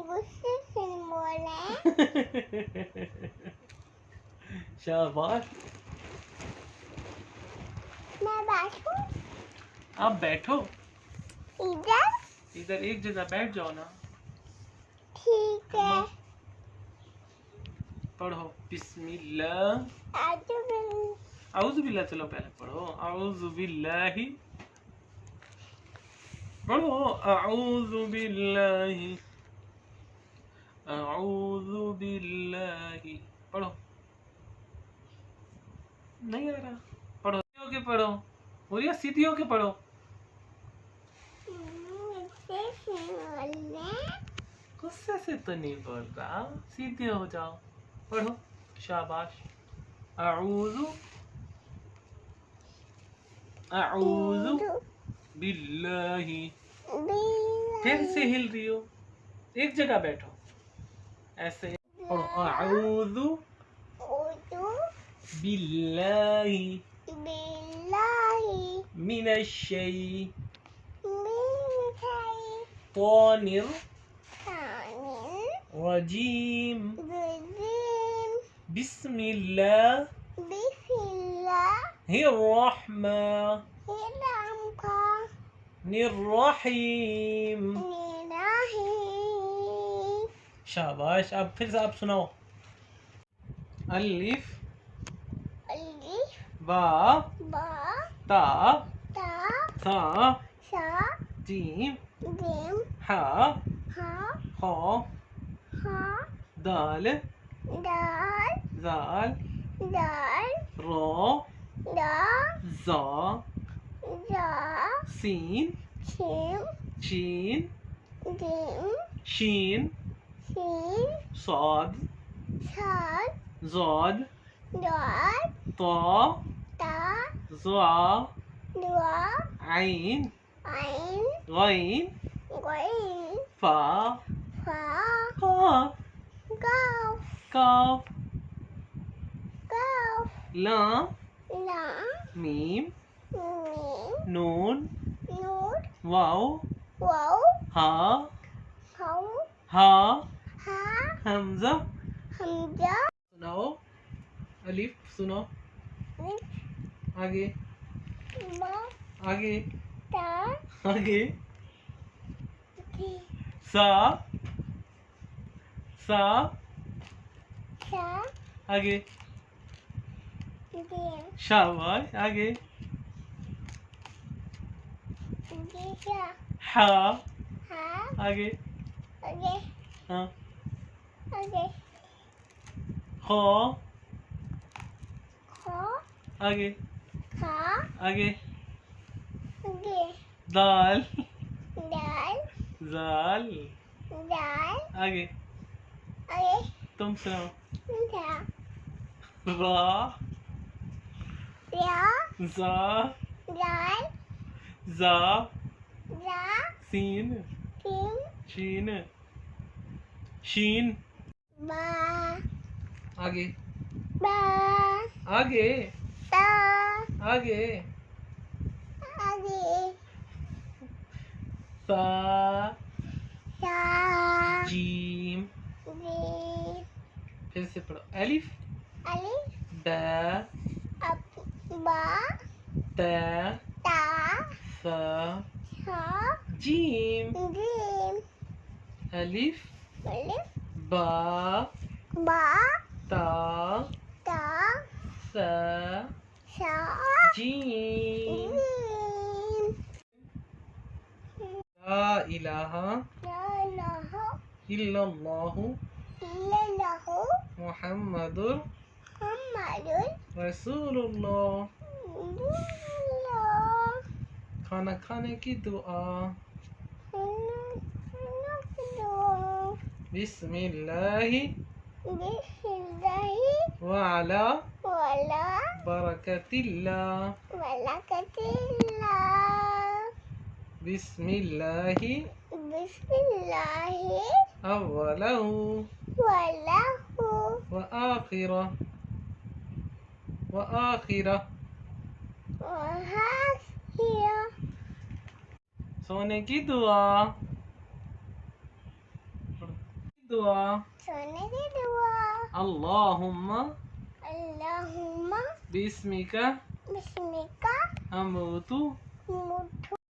गुस्से से बोले। शाबाश। मैं बैठूं? आप बैठो, इधर इधर एक जगह बैठ जाओ ना। ठीक है। पढ़ो बिस्मिल्लाह। आऊज़ु बिल्लाह। चलो पहले पढ़ो आऊज़ु बिल्लाहि। पढ़ो आऊज़ु बिल्लाहि, आऊज़ु बिल्लाहि। पढ़ो। नहीं आ रहा। पढ़ो के पढ़ो, बोलिए सीधी होके पढ़ो। गुस्से से तो नहीं बोल रहा, सीधे हो जाओ। पढ़ो। शाबाश। आऊज़ु, आऊज़ु बिल्लाहि। फिर से हिल रही हो, एक जगह बैठो ऐसे। पढ़ो आऊज़ु बिल्लाहि मिनश्शैतानिर रजीम। बिस्मिल्लाहिर्रहमानिर्रहीम। शाबाश। अब फिर से आप सुनाओ। अलिफ बा ता सा जीम हा खा दाल जाल रा जा सीन शीन शीन साद ज़ाद ता ज़ा आइन गैन फा काफ लाम मीम नून वाव हा हमजा। सुनाओ। अलिफ सुनो। आगे आगे आगे सा आगे शाबाश। आगे हा आगे हाँ खो आगे आगे दाल जाल आगे। तुम सुनाओ। रा जा जा सीन शीन शीन आगे आगे आगे सा जीम। फिर से पढ़ो। अलिफ बा ता सा जीम। अलिफ बा ता सा जीम। ला इलाहा इल्लल्लाहु मुहम्मदुर रसूलुल्लाह। खाना खाने की दुआ। बिस्मिल्लाहि वअला बरकतिल्लाह। बिस्मिल्लाहि अव्वलहु व आखिरह। सोने की दुआ। दुआ सोने की दुआ अल्लाहुम्मा अल्लाहुम्मा बिस्मिका बिस्मिका अमूतु मुठु